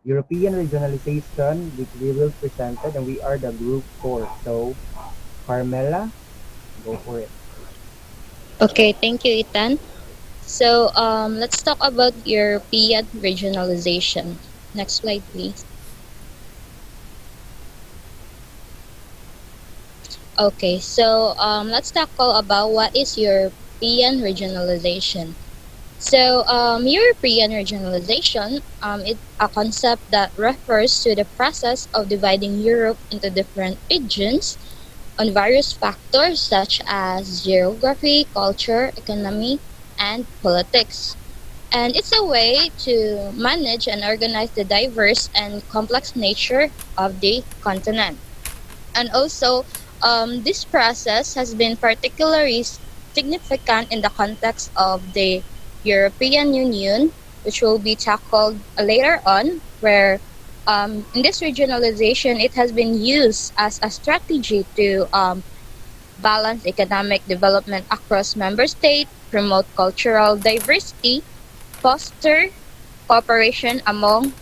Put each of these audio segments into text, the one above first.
European regionalization, which we will present it, and we are the group four. So, Carmela, go for it. Okay, thank you, Ethan. So let's talk about European regionalization. Next slide, please. Okay, so let's tackle about what is European regionalization. So European regionalization is a concept that refers to the process of dividing Europe into different regions on various factors such as geography, culture, economy, and politics. And it's a way to manage and organize the diverse and complex nature of the continent. And also, this process has been particularly significant in the context of the European Union, which will be tackled later on, where in this regionalization, it has been used as a strategy to balance economic development across member states, promote cultural diversity, foster cooperation among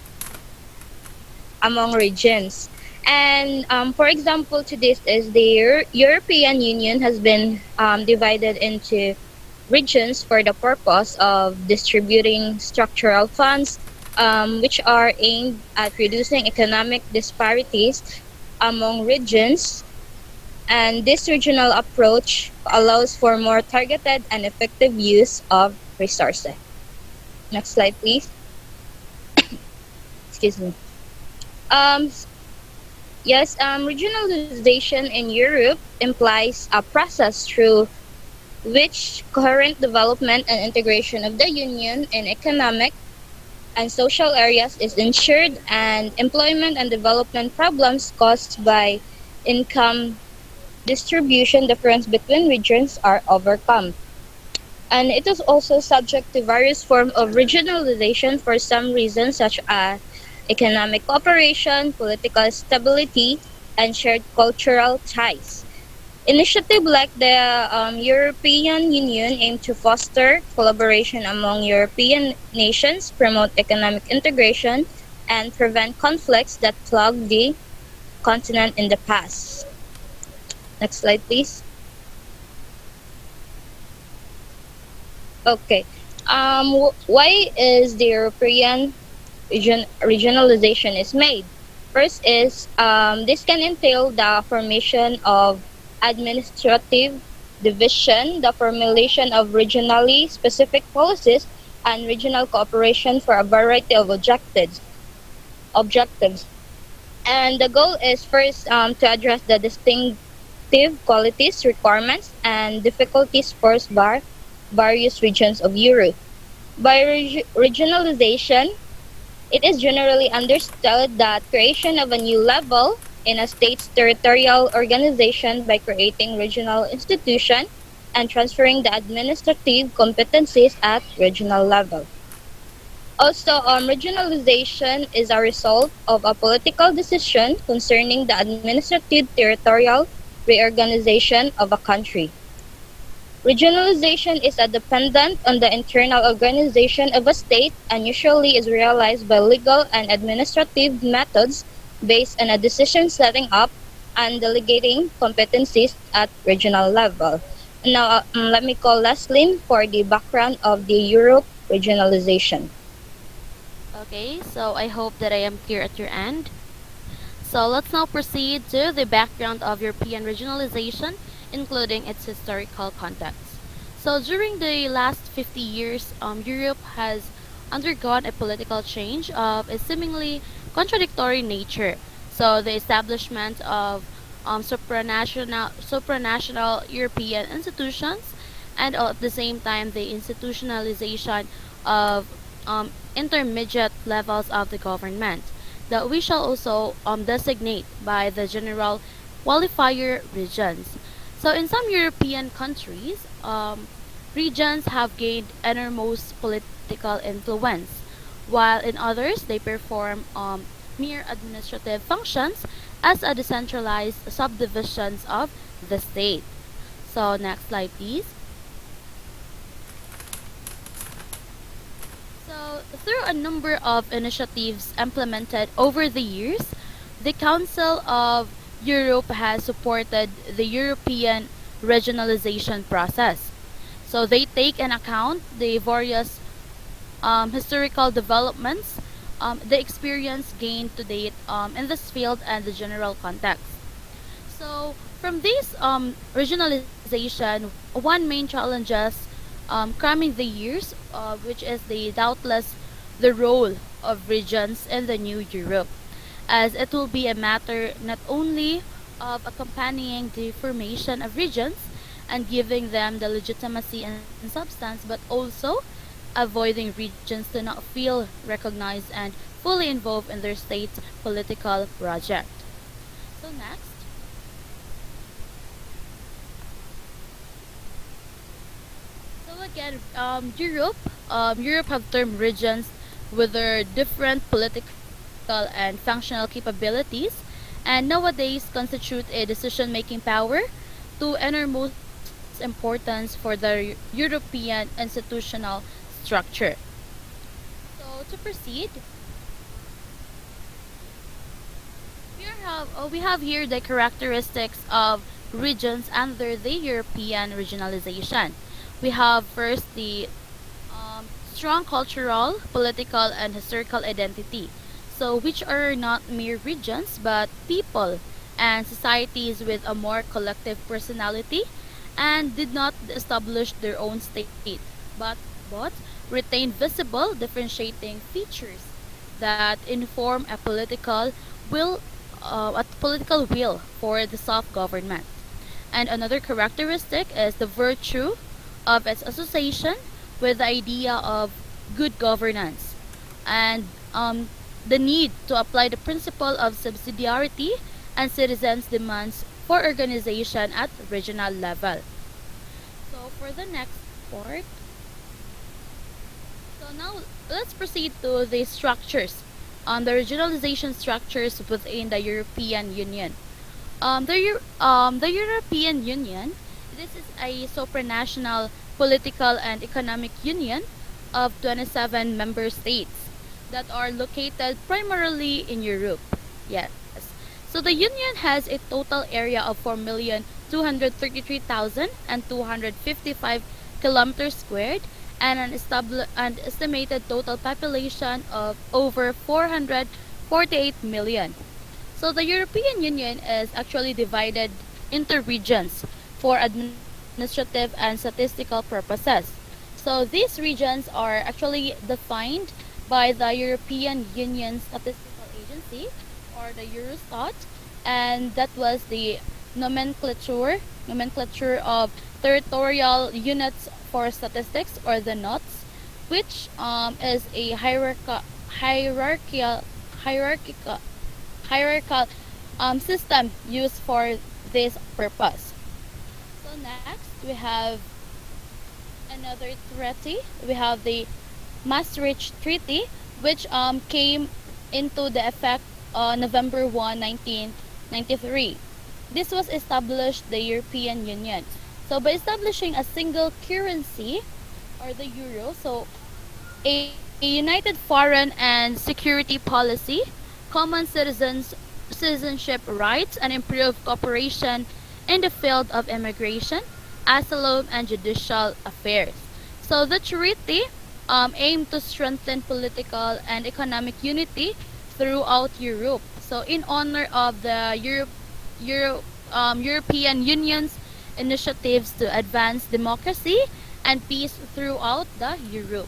regions. And for example, to this is the European Union has been divided into regions for the purpose of distributing structural funds, which are aimed at reducing economic disparities among regions. And this regional approach allows for more targeted and effective use of resources. Next slide, please. Excuse me. Um, Yes, regionalization in Europe implies a process through which coherent development and integration of the Union in economic and social areas is ensured, and employment and development problems caused by income distribution difference between regions are overcome. And it is also subject to various forms of regionalization for some reasons, such as economic cooperation, political stability, and shared cultural ties. Initiatives like the European Union aim to foster collaboration among European nations, promote economic integration, and prevent conflicts that plagued the continent in the past. Next slide, please. Okay. Why is the European regionalization is made? First is this can entail the formation of administrative division, the formulation of regionally specific policies, and regional cooperation for a variety of objectives. And the goal is first to address the distinctive qualities, requirements, and difficulties posed by various regions of Europe. By regionalization, it is generally understood that creation of a new level in a state's territorial organization by creating regional institutions and transferring the administrative competencies at regional level. Also, regionalization is a result of a political decision concerning the administrative territorial reorganization of a country. Regionalization is a dependent on the internal organization of a state and usually is realized by legal and administrative methods based on a decision setting up and delegating competencies at regional level. Now, let me call Leslyn for the background of the Europe regionalization. Okay, so I hope that I am clear at your end. So let's now proceed to the background of European regionalization, including its historical context. So during the last 50 years, Europe has undergone a political change of a seemingly contradictory nature. So the establishment of supranational European institutions, and at the same time the institutionalization of intermediate levels of the government that we shall also designate by the general qualifier regions. So in some European countries, regions have gained enormous political influence, while in others they perform mere administrative functions as a decentralized subdivisions of the state. So next slide please. So Through a number of initiatives implemented over the years, the Council of Europe has supported the European regionalization process. So they take in account the various historical developments, the experience gained to date in this field, and the general context. So, from this regionalization, one main challenges coming the years, which is the doubtless the role of regions in the new Europe, as it will be a matter not only of accompanying the formation of regions and giving them the legitimacy and substance, but also avoiding regions to not feel recognized and fully involved in their state's political project. So next. So again, Europe have termed regions with their different political and functional capabilities, and nowadays constitute a decision-making power to innermost importance for the European institutional structure. So to proceed, we have here the characteristics of regions under the European regionalization. We have first the strong cultural, political, and historical identity. So, which are not mere regions but people and societies with a more collective personality and did not establish their own state but retain visible differentiating features that inform a political will for the self-government. And another characteristic is the virtue of its association with the idea of good governance and the need to apply the principle of subsidiarity and citizens' demands for organization at regional level. So for the next part, so now let's proceed to the structures, the regionalization structures within the European Union. The European Union, this is a supranational political and economic union of 27 member states that are located primarily in Europe. Yes. So the union has a total area of 4,233,255 kilometers squared and an estimated total population of over 448 million. So the European Union is actually divided into regions for administrative and statistical purposes. So these regions are actually defined by the European Union Statistical Agency or the Eurostat, and that was the nomenclature of territorial units for statistics or the NOTS, which is a hierarchical hierarchical hierarchical system used for this purpose. So next we have another treaty. We have the Maastricht Treaty, which came into the effect on November 1, 1993. This was established the European Union. So by establishing a single currency or the euro, so a united foreign and security policy, common citizenship rights, and improved cooperation in the field of immigration, asylum, and judicial affairs. So the treaty aimed to strengthen political and economic unity throughout Europe. So in honor of the European Union's initiatives to advance democracy and peace throughout the Europe.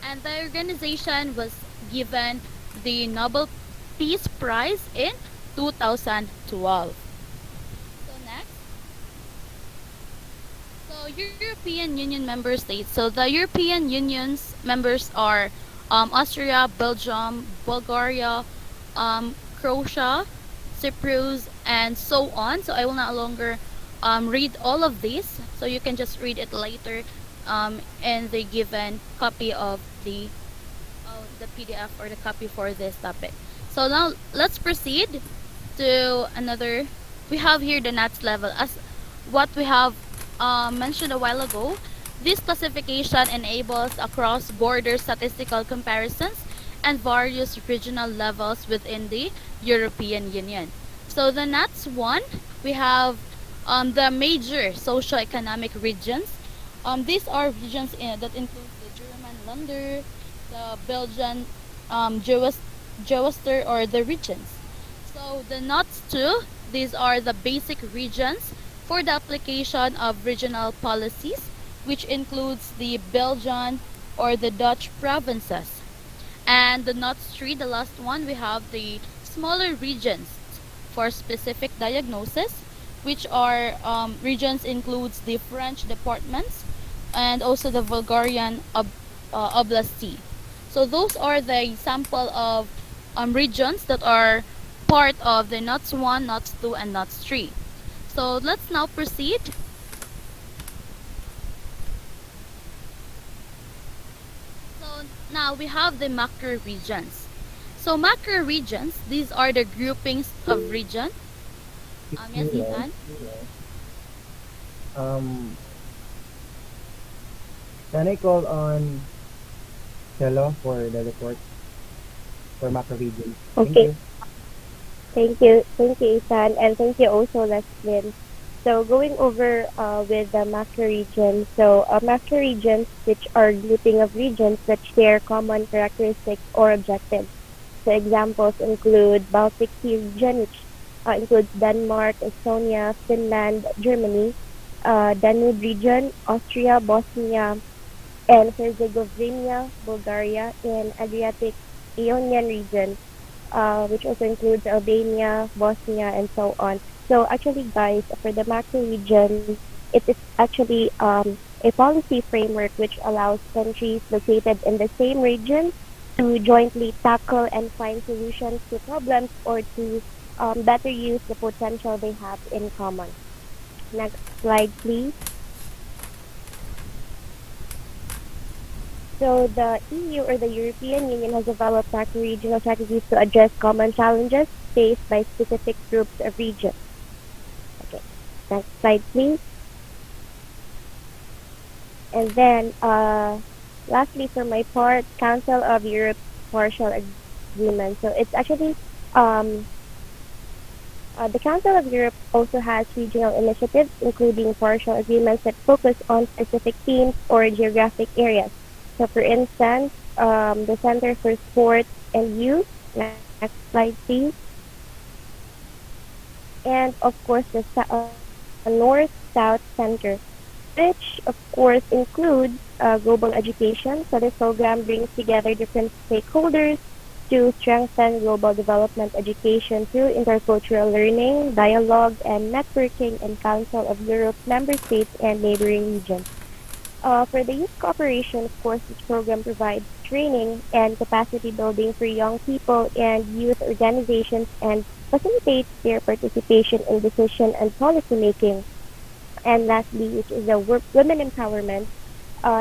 And the organization was given the Nobel Peace Prize in 2012. So next, so European Union member states. So the European Union's members are Austria, Belgium, Bulgaria, Croatia, Cyprus, and so on. So I will not longer read all of these. So you can just read it later in the given copy of the PDF or the copy for this topic. So now let's proceed to another. We have here the NATS level as what we have mentioned a while ago. This classification enables a cross-border statistical comparisons and various regional levels within the European Union. So the next one, we have the major socio-economic regions. These are regions that include the German Länder, the Belgian Jewester or the regions. So the NOTS 2, these are the basic regions for the application of regional policies, which includes the Belgian or the Dutch provinces. And the NOTS 3, the last one, we have the smaller regions for specific diagnosis, which are regions includes the French departments and also the Bulgarian oblasti. So those are the sample of regions that are part of the NOTS 1, NOTS 2, and NOTS 3. So let's now proceed. So now we have the macro regions. So macro regions, these are the groupings of region. Yes, Hello. Ethan. Um, can I call on Cello for the report for macro region? Thank Okay, you. thank you, Ethan, and thank you also, Leslin. So going over with the macro regions. So macro regions, which are grouping of regions that share common characteristics or objectives. So examples include Baltic Sea region, which includes Denmark, Estonia, Finland, Germany, Danube region, Austria, Bosnia, and Herzegovina, Bulgaria, and Adriatic Ionian region, which also includes Albania, Bosnia, and so on. So actually, guys, for the macro region, it is actually a policy framework which allows countries located in the same region to jointly tackle and find solutions to problems or to better use the potential they have in common. Next slide, please. So the EU or the European Union has developed macro-regional strategies to address common challenges faced by specific groups of regions. Okay, next slide, please. And then, lastly, for my part, Council of Europe partial agreement. So it's actually um, the Council of Europe also has regional initiatives, including partial agreements that focus on specific themes or geographic areas. So, for instance, the Center for Sport and Youth. Next slide, please. And of course, the North-South Center, which of course includes global education. So, this program brings together different stakeholders to strengthen global development education through intercultural learning, dialogue, and networking in Council of Europe member states and neighboring regions. For the youth cooperation, of course, this program provides training and capacity building for young people and youth organizations and facilitates their participation in decision and policy making. And lastly, which is the women empowerment.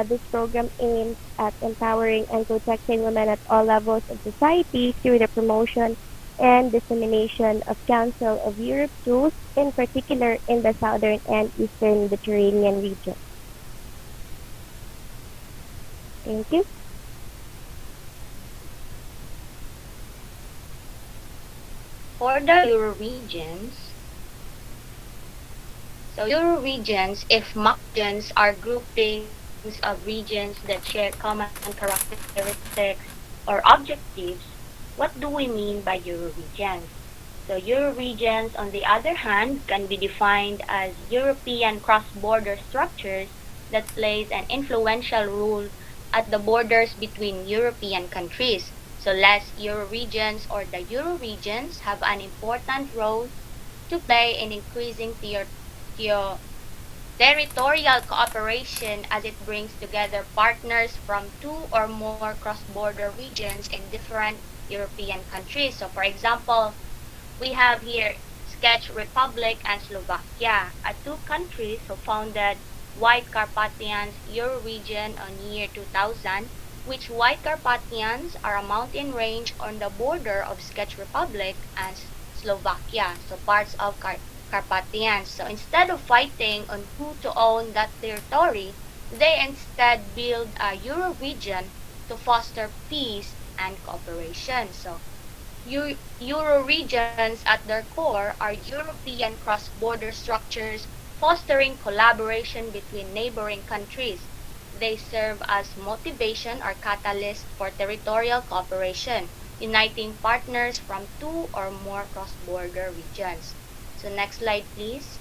This program aims at empowering and protecting women at all levels of society through the promotion and dissemination of Council of Europe tools, in particular in the southern and eastern Mediterranean region. Thank you. For the Euroregions, so Euroregions, if regions are groupings of regions that share common characteristics or objectives, what do we mean by Euroregions? So Euroregions, on the other hand, can be defined as European cross-border structures that plays an influential role at the borders between European countries. So less Euroregions or the Euroregions have an important role to play in increasing theo- territorial cooperation as it brings together partners from two or more cross-border regions in different European countries. So for example, we have here Czech Republic and Slovakia, two countries who founded White Carpathians Euroregion on year 2000, which White Carpathians are a mountain range on the border of Czech Republic and Slovakia, so parts of Carpathians. So instead of fighting on who to own that territory, They instead build a Euro region to foster peace and cooperation. So, Euro regions at their core are European cross-border structures fostering collaboration between neighboring countries. They serve as motivation or catalyst for territorial cooperation, uniting partners from two or more cross-border regions. So next slide, please.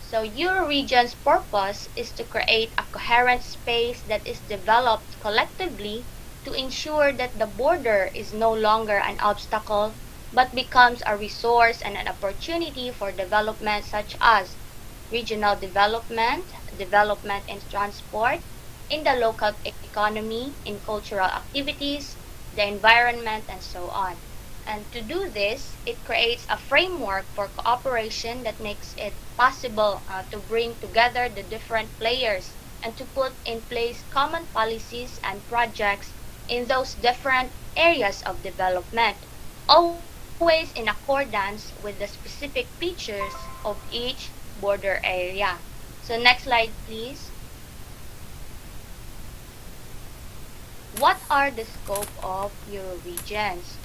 So Euroregion's purpose is to create a coherent space that is developed collectively to ensure that the border is no longer an obstacle but becomes a resource and an opportunity for development such as regional development, development in transport, in the local economy, in cultural activities, the environment, and so on. And to do this, it creates a framework for cooperation that makes it possible to bring together the different players and to put in place common policies and projects in those different areas of development, always in accordance with the specific features of each border area. So next slide, please. What are the scope of Euroregions?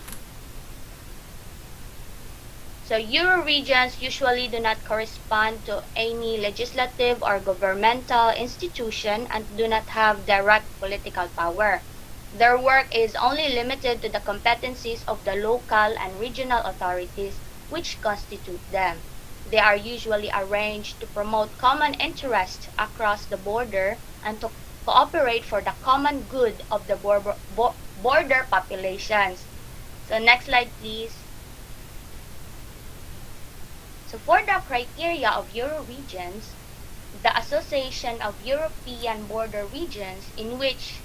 So Euroregions usually do not correspond to any legislative or governmental institution and do not have direct political power. Their work is only limited to the competencies of the local and regional authorities which constitute them. They are usually arranged to promote common interests across the border and to cooperate for the common good of the border populations. So next slide, please. So for the criteria of Euroregions, the Association of European Border Regions, in which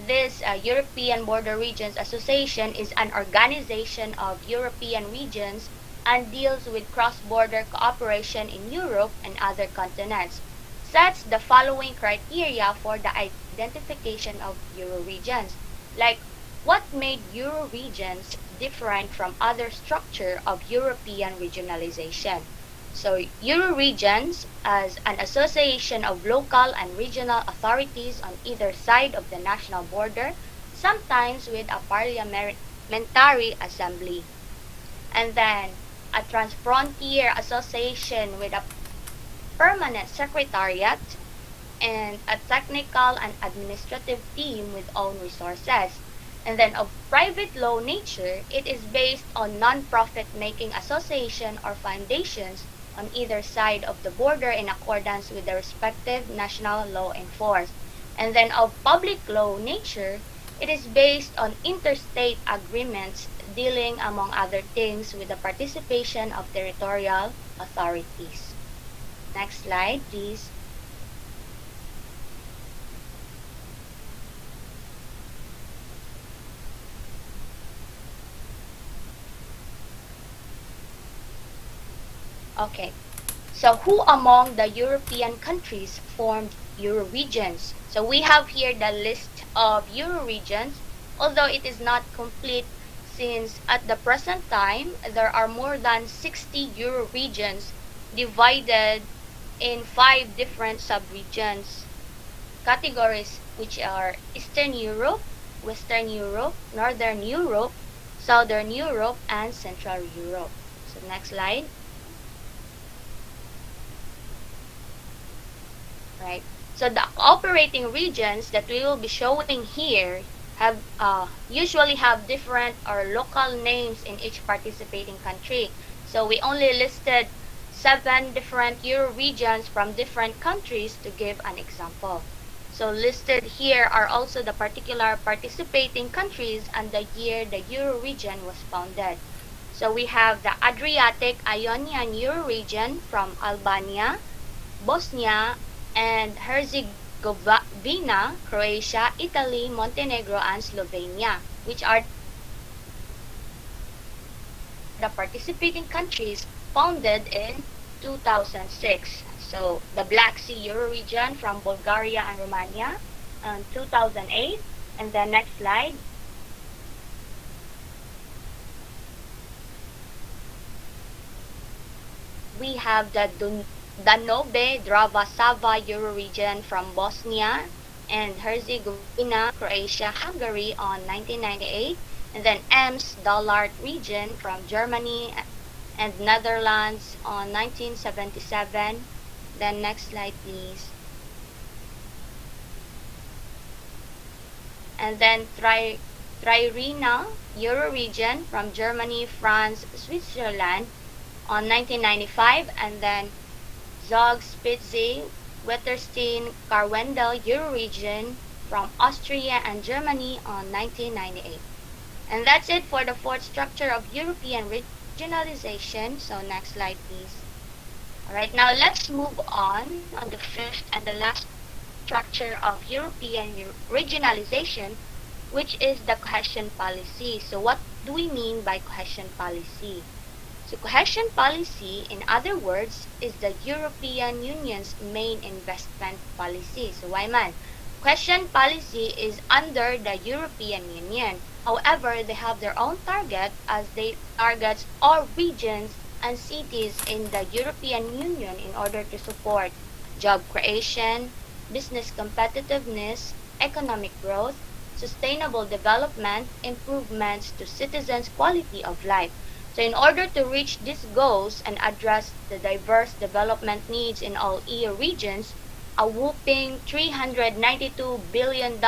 this European Border Regions Association is an organization of European regions and deals with cross-border cooperation in Europe and other continents, sets the following criteria for the identification of Euroregions, like what made Euroregions different from other structure of European regionalization. So Euroregions as an association of local and regional authorities on either side of the national border, sometimes with a parliamentary assembly. And then a transfrontier association with a permanent secretariat and a technical and administrative team with own resources. And then of private law nature, it is based on non-profit making association or foundations on either side of the border in accordance with the respective national law in force. And then of public law nature, it is based on interstate agreements dealing, among other things, with the participation of territorial authorities. Next slide, please. Okay, so who among the European countries formed Euroregions? So we have here the list of Euroregions, although it is not complete since at the present time there are more than 60 Euroregions divided in 5 different subregions categories, which are Eastern Europe, Western Europe, Northern Europe, Southern Europe, and Central Europe. So next slide. Right. So the operating regions that we will be showing here have usually have different or local names in each participating country. So we only listed 7 different Euro regions from different countries to give an example. So listed here are also the particular participating countries and the year the Euro region was founded. So we have the Adriatic Ionian Euro region from Albania, Bosnia, and Herzegovina, Croatia, Italy, Montenegro, and Slovenia, which are the participating countries founded in 2006. So the Black Sea Euro region from Bulgaria and Romania in 2008. And then next slide. We have the Danube Drava Sava Euroregion from Bosnia and Herzegovina, Croatia, Hungary on 1998, and then Ems Dollart region from Germany and Netherlands on 1977. Then next slide please. And then Tririna Euroregion from Germany, France, Switzerland on 1995, and then Zog Spitze Wetterstein Karwendel Euroregion from Austria and Germany on 1998. And that's it for the fourth structure of European regionalization. So next slide please. Alright, now let's move on the fifth and the last structure of European regionalization, which is the cohesion policy. So what do we mean by cohesion policy? So cohesion policy, in other words, is the European Union's main investment policy. So why man? Cohesion policy is under the European Union. However, they have their own target as they targets all regions and cities in the European Union in order to support job creation, business competitiveness, economic growth, sustainable development, improvements to citizens' quality of life. So in order to reach these goals and address the diverse development needs in all EU regions, a whopping $392 billion,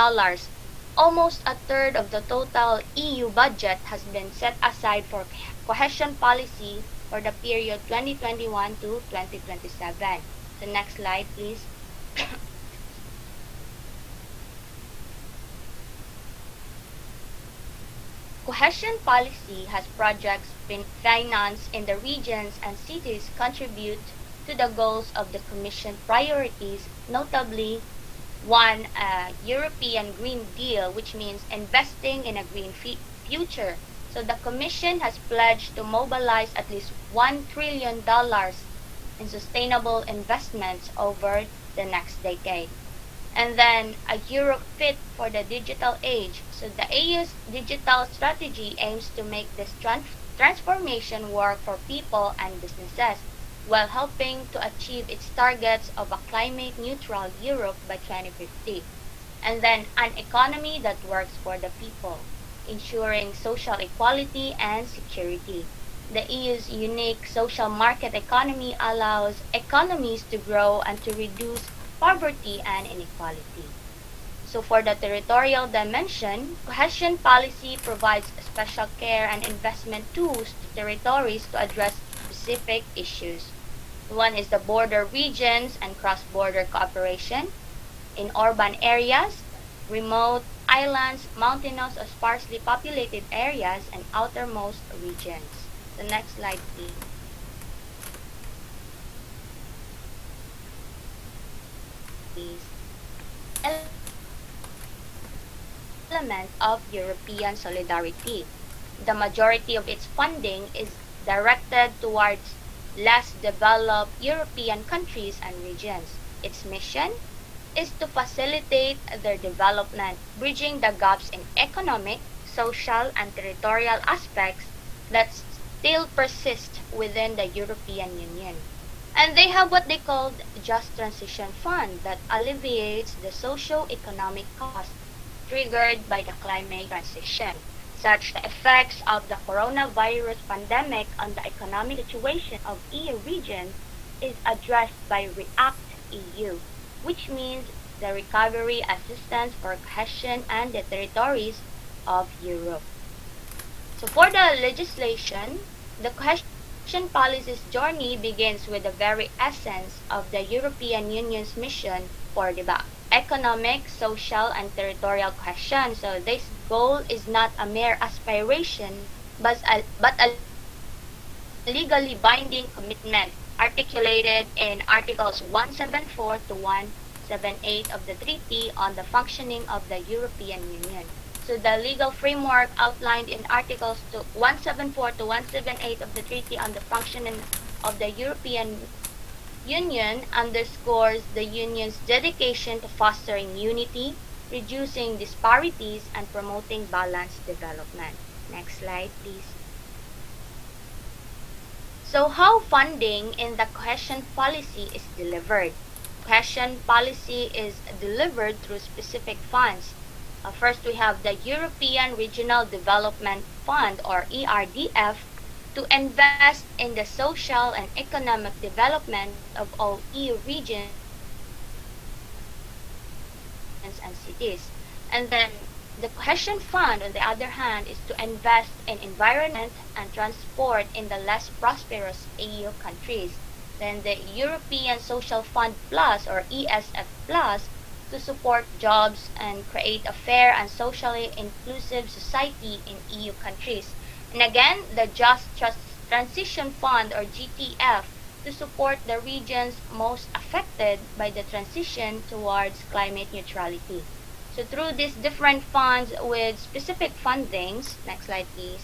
almost a third of the total EU budget, has been set aside for cohesion policy for the period 2021 to 2027. The next slide, please. Cohesion policy has projects financed in the regions and cities contribute to the goals of the Commission priorities, notably one, European Green Deal, which means investing in a green future. So the Commission has pledged to mobilize at least $1 trillion in sustainable investments over the next decade. And then a Europe fit for the digital age. So the EU's digital strategy aims to make this transformation work for people and businesses while helping to achieve its targets of a climate neutral Europe by 2050. And then an economy that works for the people, ensuring social equality and security. The EU's unique social market economy allows economies to grow and to reduce poverty and inequality. So for the territorial dimension, cohesion policy provides special care and investment tools to territories to address specific issues. One is the border regions and cross-border cooperation in urban areas, remote islands, mountainous or sparsely populated areas, and outermost regions. The next slide, please. Element of European solidarity. The majority of its funding is directed towards less developed European countries and regions. Its mission is to facilitate their development, bridging the gaps in economic, social, and territorial aspects that still persist within the European Union. And they have what they call Just Transition Fund that alleviates the socio-economic costs triggered by the climate transition, such the effects of the coronavirus pandemic on the economic situation of EU regions is addressed by REACT EU, which means the recovery assistance for cohesion and the territories of Europe. So for the legislation, the cohesion policy's journey begins with the very essence of the European Union's mission for the economic, social, and territorial cohesion. So this goal is not a mere aspiration, but a legally binding commitment articulated in Articles 174 to 178 of the Treaty on the Functioning of the European Union. So the legal framework outlined in Articles 174 to 178 of the Treaty on the Functioning of the European Union underscores the Union's dedication to fostering unity, reducing disparities, and promoting balanced development. Next slide, please. So, how funding in the cohesion policy is delivered? Cohesion policy is delivered through specific funds. First, we have the European Regional Development Fund, or ERDF, to invest in the social and economic development of all EU regions and cities. And then the Cohesion Fund, on the other hand, is to invest in environment and transport in the less prosperous EU countries. Then the European Social Fund Plus, or ESF Plus, to support jobs and create a fair and socially inclusive society in EU countries. And again, the Transition Fund, or GTF, to support the regions most affected by the transition towards climate neutrality. So through these different funds with specific fundings, next slide please,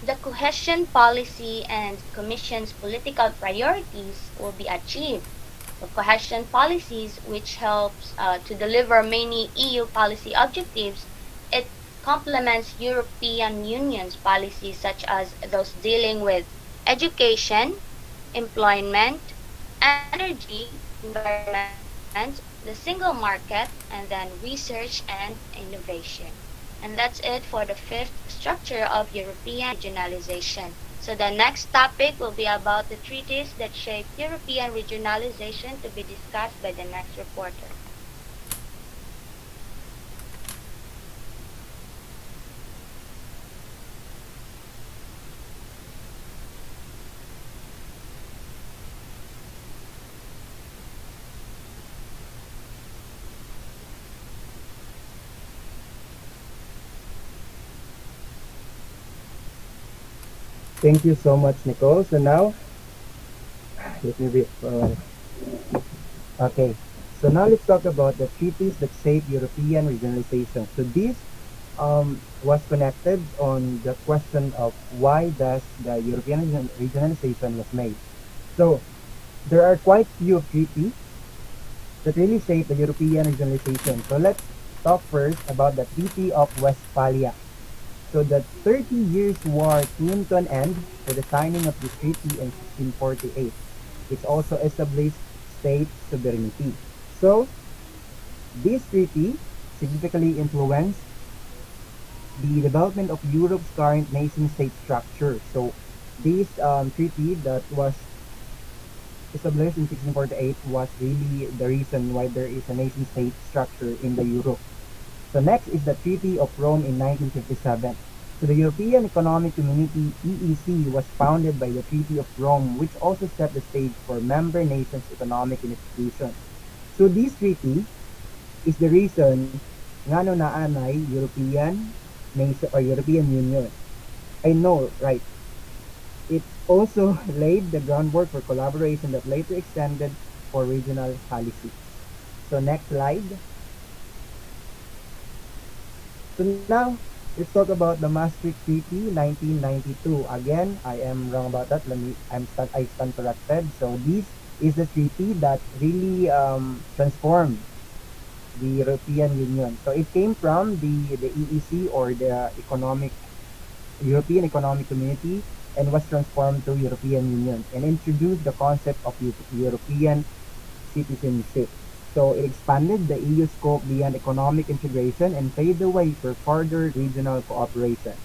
the cohesion policy and Commission's political priorities will be achieved. The cohesion policies, which helps to deliver many EU policy objectives, it complements European Union's policies such as those dealing with education, employment, energy, environment, the single market, and then research and innovation. And that's it for the fifth structure of European regionalization. So the next topic will be about the treaties that shape European regionalization to be discussed by the next reporter. Thank you so much, Nicole. So now, let me read for a while. Okay, so now let's talk about the treaties that shape European regionalization. So this was connected on the question of why does the European regionalization was made. So there are quite few treaties that really shape the European regionalization. So let's talk first about the Treaty of Westphalia. So the 30 Years' War came to an end with the signing of this treaty in 1648, which also established state sovereignty. So this treaty significantly influenced the development of Europe's current nation-state structure. So this treaty that was established in 1648 was really the reason why there is a nation-state structure in the Europe. So next is the Treaty of Rome in 1957. So the European Economic Community (EEC) was founded by the Treaty of Rome, which also set the stage for member nations' economic institutions. So this treaty is the reason nga no naanay European nation or European Union. I know, right? It also laid the groundwork for collaboration that later extended for regional policy. So next slide. So now let's talk about the Maastricht Treaty 1992. Again, I am wrong about that. I stand corrected. So this is the treaty that really transformed the European Union. So it came from the EEC, or the European Economic Community, and was transformed to European Union and introduced the concept of European citizenship. So it expanded the EU scope beyond economic integration and paved the way for further regional cooperation.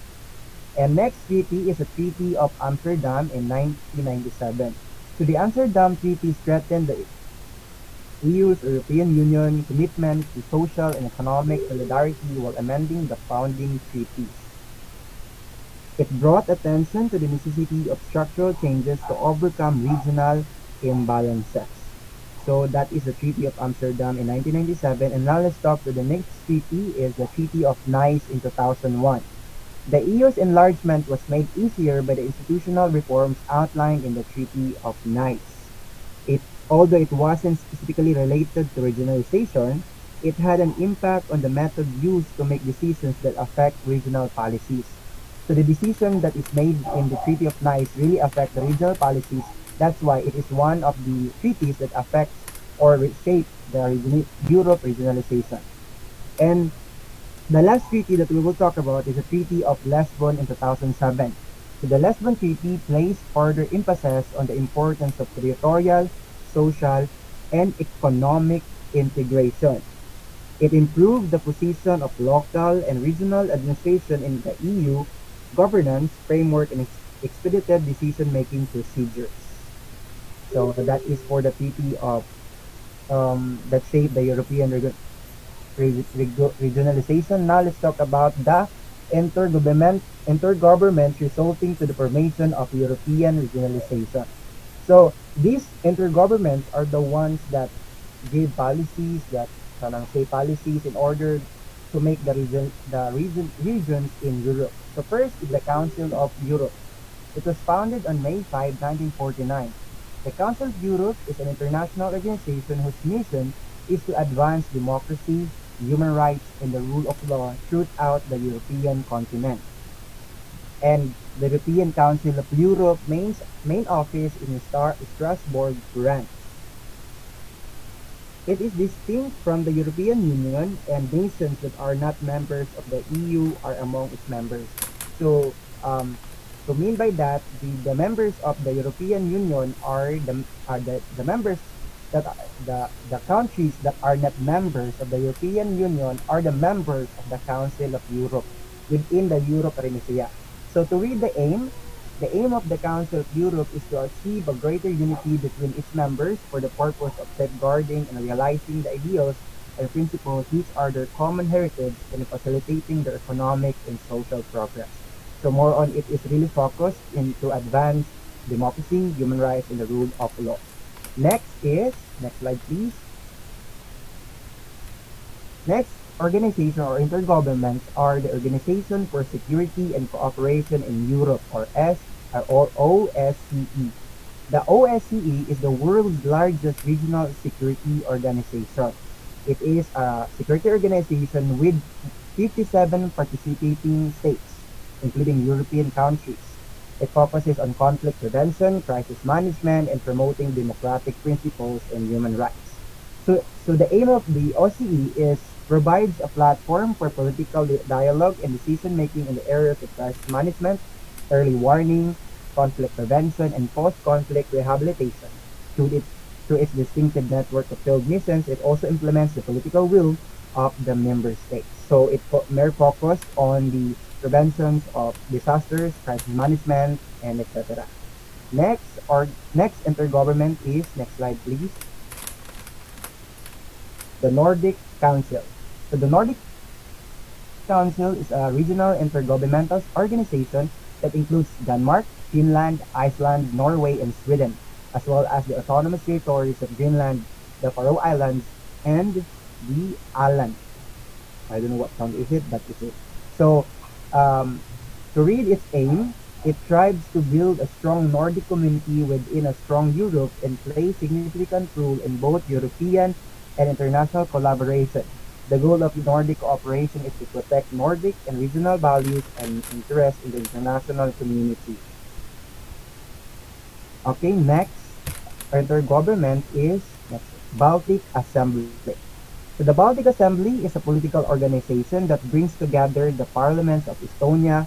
And next treaty is the Treaty of Amsterdam in 1997. So the Amsterdam Treaty strengthened the EU's European Union commitment to social and economic solidarity while amending the founding treaties. It brought attention to the necessity of structural changes to overcome regional imbalances. So that is the Treaty of Amsterdam in 1997. And now let's talk to the next treaty is the Treaty of Nice in 2001. The EU's enlargement was made easier by the institutional reforms outlined in the Treaty of Nice. Although it wasn't specifically related to regionalization, it had an impact on the method used to make decisions that affect regional policies. So the decision that is made in the Treaty of Nice really affect the regional policies. That's why it is one of the treaties that affects or shape the Europe regionalization. And The last treaty that we will talk about is the Treaty of Lisbon in 2007. So the Lisbon Treaty placed further emphasis on the importance of territorial, social, and economic integration. It improved the position of local and regional administration in the EU governance framework and expedited decision-making procedures. So that is for the treaty of that shaped the European regionalization. Now let's talk about the intergovernment resulting to the formation of European regionalization. So these intergovernments are the ones that give policies that say policies in order to make regions in Europe. So first is the Council of Europe. It was founded on May 5, 1949. The Council of Europe is an international organization whose mission is to advance democracy, human rights, and the rule of law throughout the European continent. And the European Council of Europe main office in Strasbourg, France. It is distinct from the European Union, and nations that are not members of the EU are among its members. So, um, to mean by that, the members of the European Union are the members that the countries that are not members of the European Union are the members of the Council of Europe within the Europe Panacea. So to read the aim of the Council of Europe is to achieve a greater unity between its members for the purpose of safeguarding and realizing the ideals and principles which are their common heritage and facilitating their economic and social progress. So more on it is really focused into advance democracy, human rights, and the rule of law. Next slide please. Next organization or intergovernments are the Organization for Security and Cooperation in Europe or OSCE. The OSCE is the world's largest regional security organization. It is a security organization with 57 participating states, including European countries. It focuses on conflict prevention, crisis management, and promoting democratic principles and human rights. So the aim of the OCE is provides a platform for political dialogue and decision making in the areas of crisis management, early warning, conflict prevention, and post-conflict rehabilitation. Through its, through its distinctive network of field missions, it also implements the political will of the member states. So it more focused on the preventions of disasters, crisis management, and etc. Next intergovernment is next slide please. The Nordic Council. So the Nordic Council is a regional intergovernmental organization that includes Denmark, Finland, Iceland, Norway, and Sweden, as well as the autonomous territories of Greenland, the Faroe Islands, and the Åland. I don't know what sound is it, but it's it. So, um, to read its aim, it strives to build a strong Nordic community within a strong Europe and play significant role in both European and international collaboration. The goal of Nordic cooperation is to protect Nordic and regional values and interests in the international community. Okay, next intergovernment is next, Baltic Assembly. So the Baltic Assembly is a political organization that brings together the parliaments of Estonia,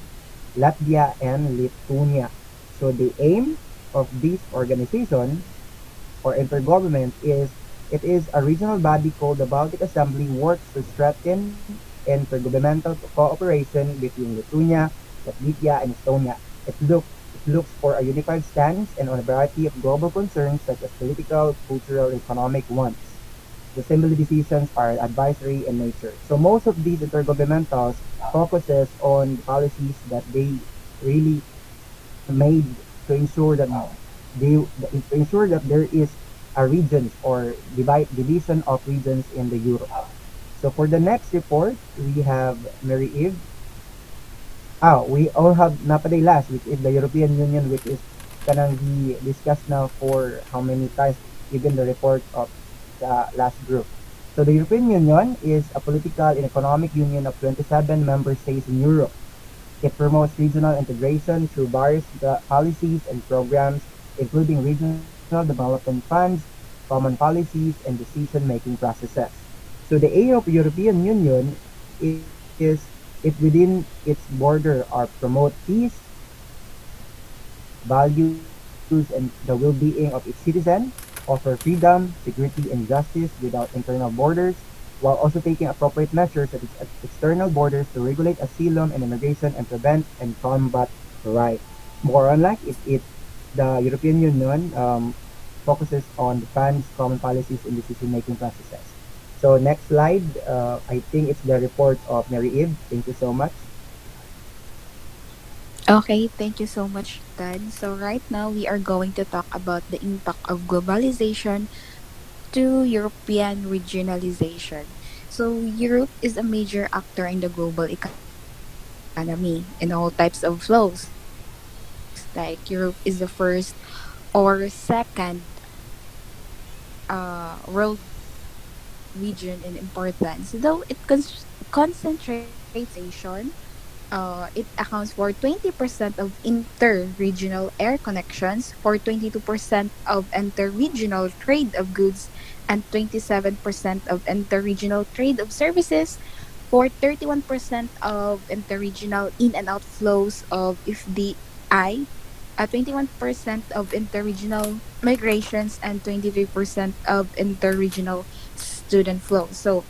Latvia, and Lithuania. So the aim of this organization or intergovernment is it is a regional body called the Baltic Assembly works to strengthen intergovernmental cooperation between Lithuania, Latvia, and Estonia. It looks for a unified stance and on a variety of global concerns such as political, cultural, and economic ones. The assembly decisions are advisory in nature. So most of these intergovernmentals focuses on policies that they really made to ensure that to ensure that there is a regions or division of regions in the Europe. So for the next report, we have Mary Eve. We all have Napaday last, which is the European Union, which is kanang discussed now for how many times, even the report of the last group. So the European Union is a political and economic union of 27 member states in Europe. It promotes regional integration through various policies and programs, including regional development funds, common policies, and decision-making processes. So the aim of the European Union is if within its border are promote peace, values, and the well-being of its citizen, offer freedom, security, and justice without internal borders, while also taking appropriate measures at its external borders to regulate asylum and immigration and prevent and combat crime. More on like the European Union focuses on defense, common policies, and decision-making processes. So next slide, I think it's the report of Mary Eve. Thank you so much. Okay, thank you so much, Tad. So, right now, we are going to talk about the impact of globalization to European regionalization. So, Europe is a major actor in the global economy in all types of flows. Like, Europe is the first or second world region in importance, though it concentrates globalization. It accounts for 20% of inter-regional air connections, for 22% of inter-regional trade of goods, and 27% of inter-regional trade of services, for 31% of inter-regional in and out flows of FDI, 21% of interregional migrations, and 23% of interregional student flows. So,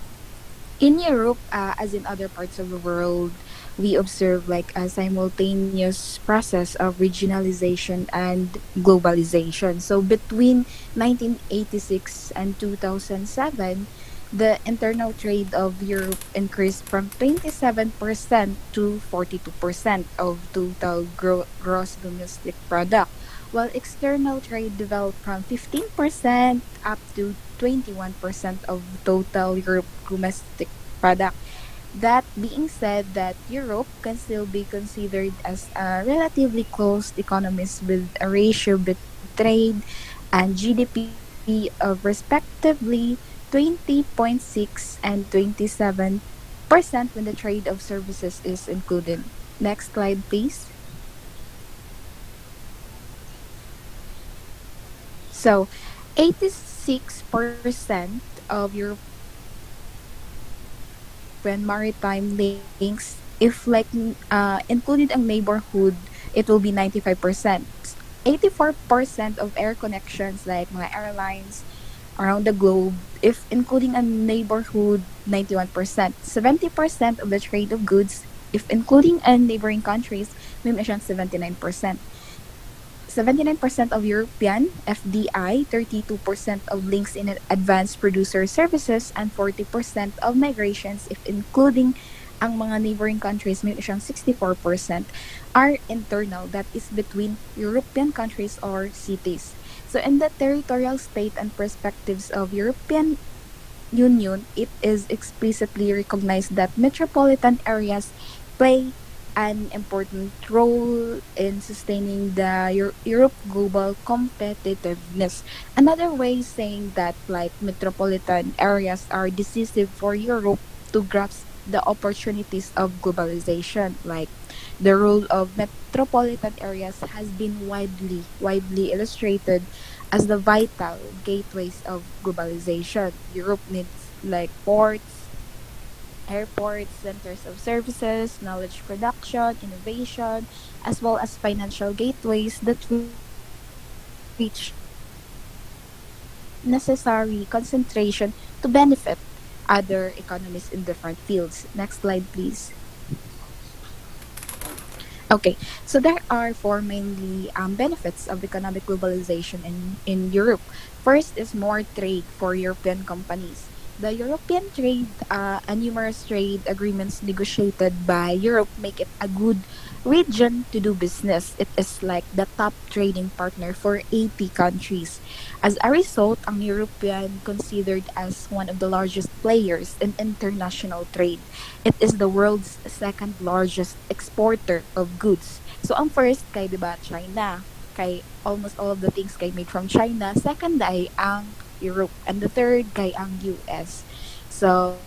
in Europe, as in other parts of the world, we observe like a simultaneous process of regionalization and globalization. So between 1986 and 2007, the internal trade of Europe increased from 27% to 42% of total gross domestic product, while external trade developed from 15% up to 21% of total Europe domestic product. That being said, that Europe can still be considered as a relatively closed economies with a ratio between trade and GDP of respectively 20.6 and 27% when the trade of services is included. Next slide, please. So, 86% of European maritime links, if like included ang neighborhood, it will be 95%. 84% of air connections like mga airlines around the globe, if including a neighborhood, 91%. 70% of the trade of goods, if including a neighboring countries, may siyang 79%. 79% of European FDI, 32% of links in advanced producer services, and 40% of migrations, if including ang mga neighboring countries, may siyang 64%, are internal, that is between European countries or cities. So in the territorial state and perspectives of European Union, it is explicitly recognized that metropolitan areas play an important role in sustaining the Europe global competitiveness. Another way saying that like metropolitan areas are decisive for Europe to grasp the opportunities of globalization. Like the role of metropolitan areas has been widely illustrated as the vital gateways of globalization. Europe needs like ports, airports, centers of services, knowledge production, innovation, as well as financial gateways that reach necessary concentration to benefit other economies in different fields. Next slide, please. Okay, so there are four mainly benefits of economic globalization in Europe. First is more trade for European companies. The European trade and numerous trade agreements negotiated by Europe make it a good region to do business. It is like the top trading partner for 80 countries. As a result, ang European considered as one of the largest players in international trade. It is the world's second largest exporter of goods. So ang first kay 'di ba China, kay almost all of the things kay made from China. Second ay ang Europe and the third kay ang US. So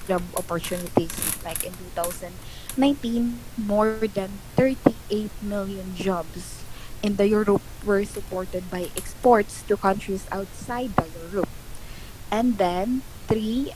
job opportunities like in 2019 more than 38 million jobs in the Europe were supported by exports to countries outside the Europe. And then three,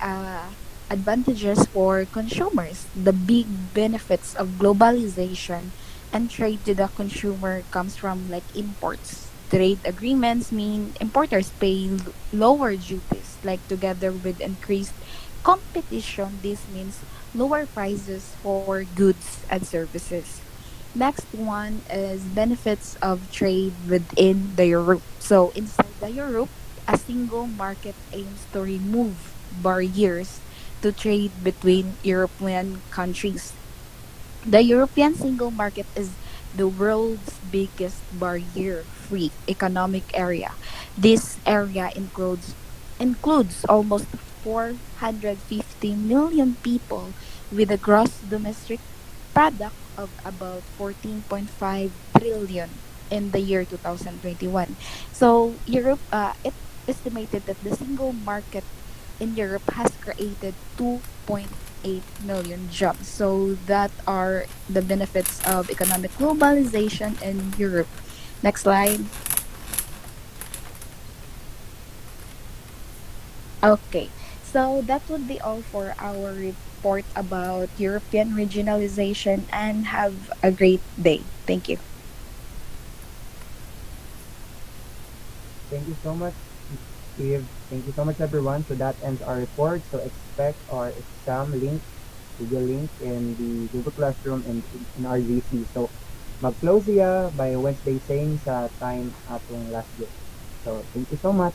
advantages for consumers. The big benefits of globalization and trade to the consumer comes from like imports. Trade agreements mean importers pay lower duties, like together with increased competition. This means lower prices for goods and services. Next one is benefits of trade within the Europe. So inside the Europe, a single market aims to remove barriers to trade between European countries. The European single market is the world's biggest barrier free economic area. This area includes almost 450 million people with a gross domestic product of about 14.5 trillion in the year 2021. So Europe, it estimated that the single market in Europe has created 2.8 million jobs. So that are the benefits of economic globalization in Europe. Next slide. Okay. So that would be all for our report about European regionalization, and have a great day. Thank you. Thank you so much, Steve. Thank you so much, everyone. So that ends our report. So expect our exam link, Google link in the Google Classroom and in our GC. So mag-close siya by Wednesday same sa time atong last day. So thank you so much.